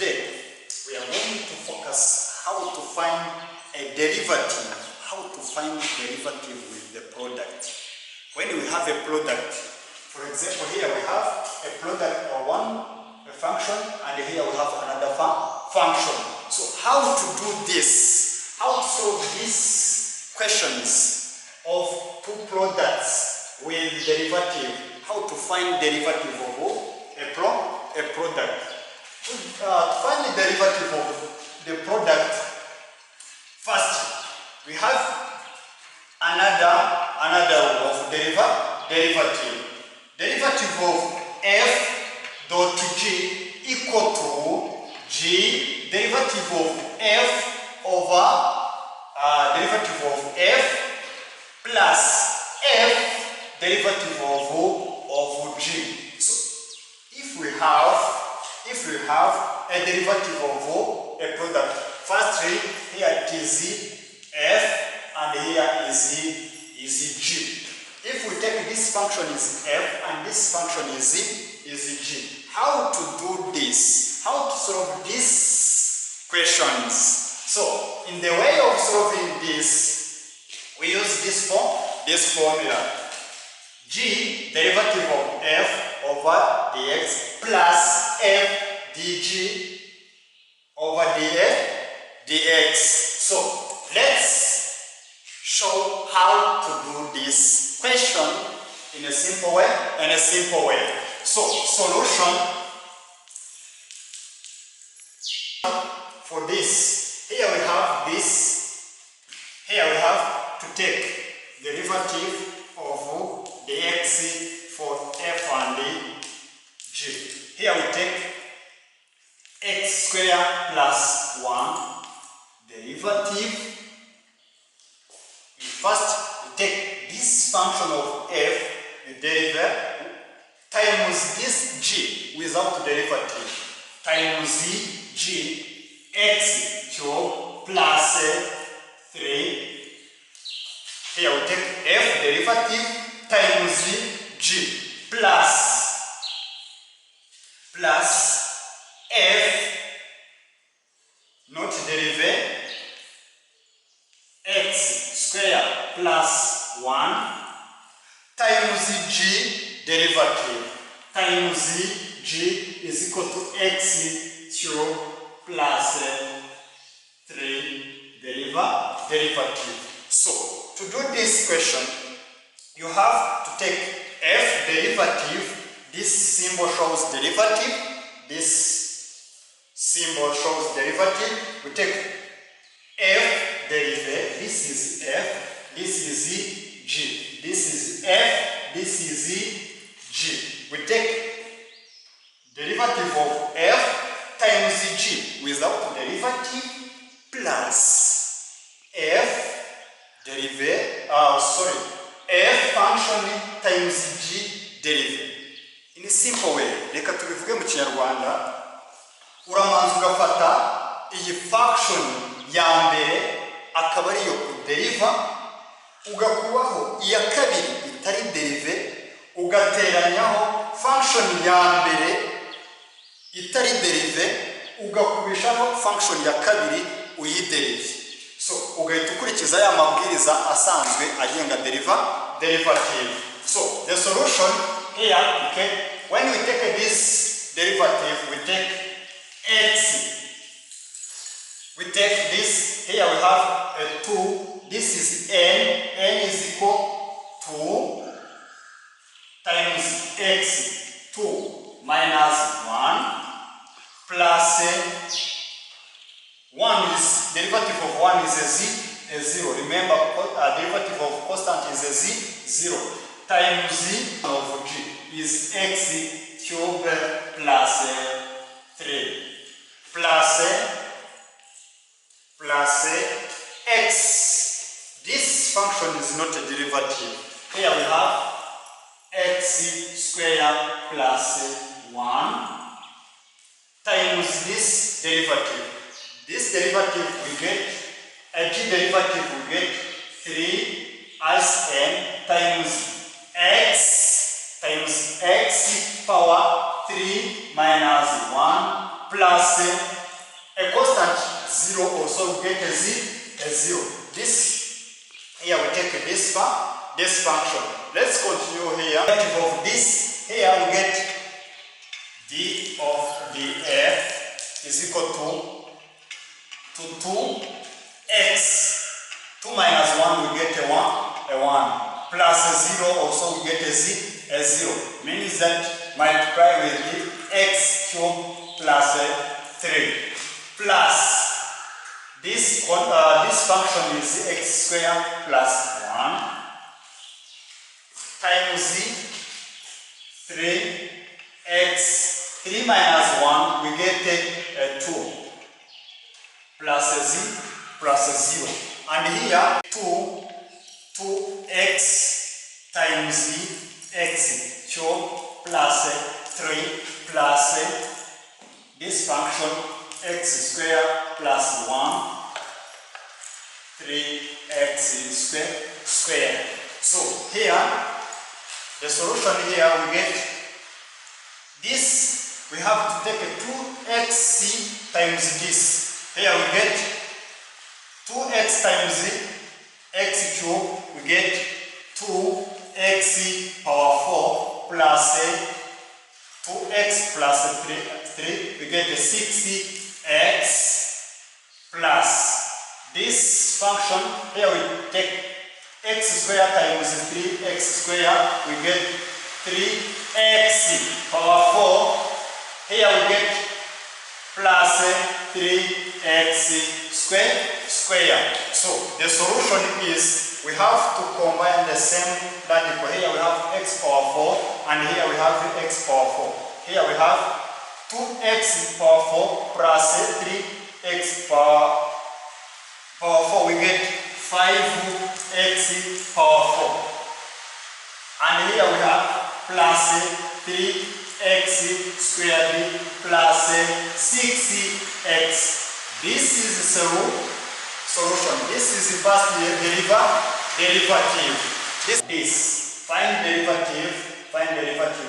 Today, we are going to focus how to find a derivative, with the product. When we have a product, for example, here we have a product or a function, and here we have another function. So how to do this? How to solve these questions of two products with derivative? How to find derivative of a product? To find the derivative of the product, first we have another rule of derivative. Derivative of f dot g equal to g derivative of f over derivative of f plus f derivative of g. So if we have a derivative of a product, firstly here it is f and here is g. If we take this function is f and this function is g, how to do this? How to solve these questions? So in the way of solving this, we use this formula: g derivative of f over dx plus f dg over dx. So let's show how to do this question in a simple way. So solution for this, here we have this. Here we have to take derivative of dx for f and g. Here we take x squared plus 1 derivative. First, we take this function of f, the derivative, times this g without derivative, times g x cubed plus 3. Here we take f derivative times g plus f not derivative x squared plus 1 times g derivative times g is equal to x cubed plus 3 derivative. So to do this question, you have to take f derivative. This symbol shows derivative. This symbol shows derivative. We take f derivative. This is f. This is g. This is f. This is g. We take derivative of f times g without derivative plus f derivative. F function times g derivative. In a simple way, reka tubivuge mu Kinyarwanda, uramanza ugafata iyi function ya mbere akaba ariyo deriva, ugakubaho iya kabiri itari derive, ugateranyaho function ya mbere itari derive, ugakubishaho function ya kabiri uyiderive. So ugahita ukurikiza ya mabwiriza asanzwe agenga derivative. So the solution here, okay, when we take this derivative, we take x. We take this, here we have a 2, this is n is equal to times x, 2 minus 1 plus 1 is, derivative of 1 is a 0. Remember, derivative of constant is a 0. Times of g is x cubed plus 3 plus x. This function is not a derivative. Here we have x squared plus 1 times this derivative. This derivative we get, a g derivative we get 3 as n times x power 3 minus 1 plus a constant 0 also, we get a 0. This, here we take this function. Let's continue here. Derivative of this, here we get d of df is equal to 2x. 2 minus 1 we get a 1. Plus 0 also we get a 0. Means that multiply with the x cubed plus 3. Plus this function is x squared plus 1 times 3x. 3 minus 1 we get 2 plus 0. And here 2x times x cubed plus 3 plus this function x squared plus 1 3x squared. So here the solution here we get this, we have to take a 2x times this. Here we get 2x times x cubed, we get 2x power 4 plus 2x plus 3, we get 6x plus this function. Here we take x squared times 3x squared, we get 3x power 4. Here we get plus 3x squared. So the solution is we have to combine the same radical. Here we have x power 4 and here we have x power 4. Here we have 2x power 4 plus 3x power 4. We get 5x power 4. And here we have plus 3x squared plus 6x. This is the solution. This is the first derivative. This find derivative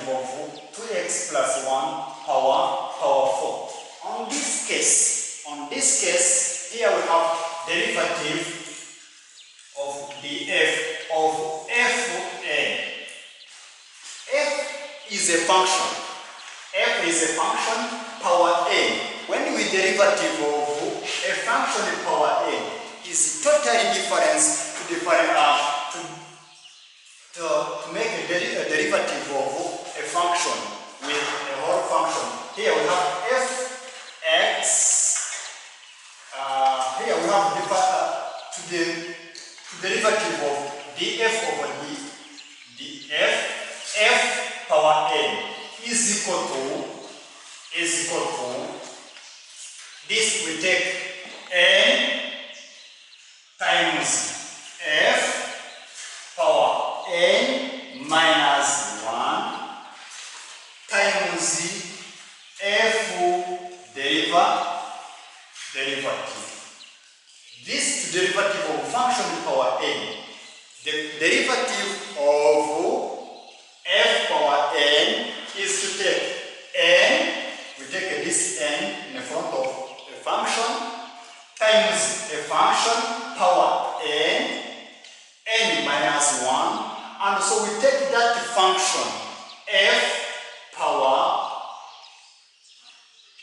of 2x plus 1 power 4. On this case, here we have derivative of the f of f(n). F is a function. F is a function power n. When we derivative of a function power n is totally different to make a derivative of a function with a whole function. Here we have fx. Here we have the derivative of df over df. F power n is equal to this. We take n times f power n minus 1 times f derivative. This derivative of function power n. The derivative of f power n is to take n, we take this n in the front of a function, times a function power n minus 1, and so we take that function f power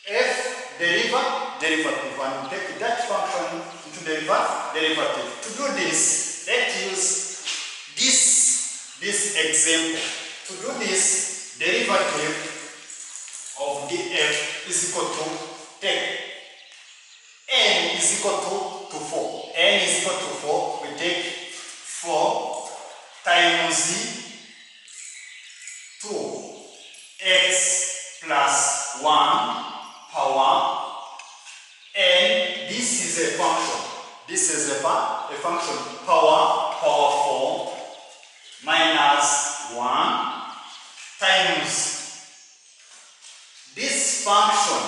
f derivative and take that function into derivative. To do this, let's use this example. To do this, derivative of df is equal to take n is equal to 4. N is equal to 4. We take 4 times 2x plus 1 power n. This is a function. This is a function power 4 minus 1 times this function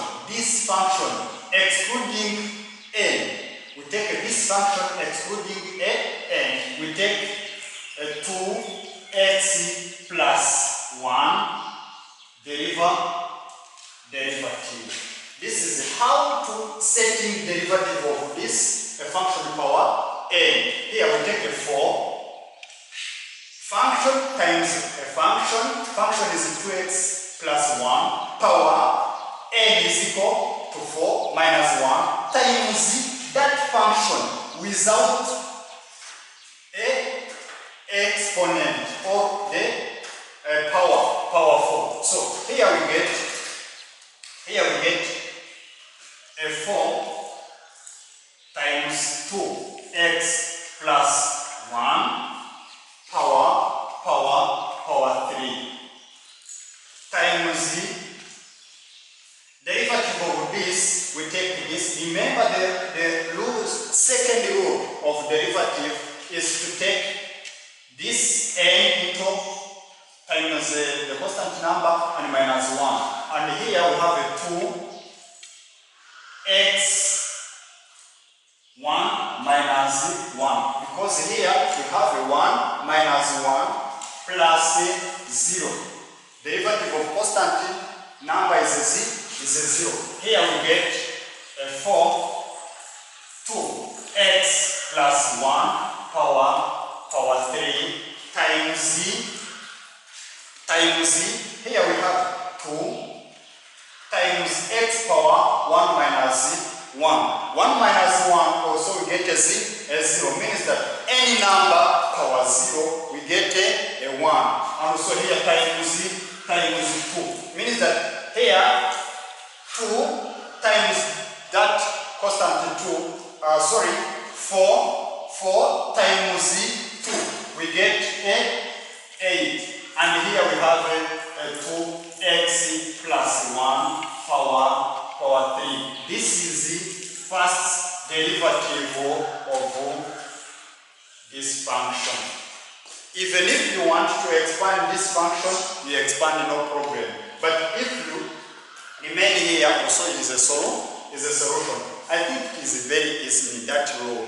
excluding n. We take this function excluding n. We take 2x plus 1 derivative. This is how to setting derivative of this function power n. Here we take a 4. Function times a function is 2x plus 1, power n is equal to 4 minus 1 times that function without a exponent or the power 4. So here we get a 4 times 2x plus 1 power 3 times the derivative of this. We take this. Remember the rule, second rule of derivative is to take this n into times the constant number and minus 1. And here we have a 2x1 minus 1. Because here we have a 1 minus 1 plus 0. Derivative of constant number is a 0. Here we get a 4 2x plus 1 power 3 times here we have 2 times x power 1 minus 1. 1 minus 1 also we get a 0, means that any number power 0 we get a 1. And also here times 2, means that here 2 times that constant 4 times 2 we get a 8. And here we have a 2x plus 1 power 3. This is the first derivative of this function. Even if you want to expand this function, you expand, no problem. But if you remain here, also it is a solution. I think it is very easy in that rule.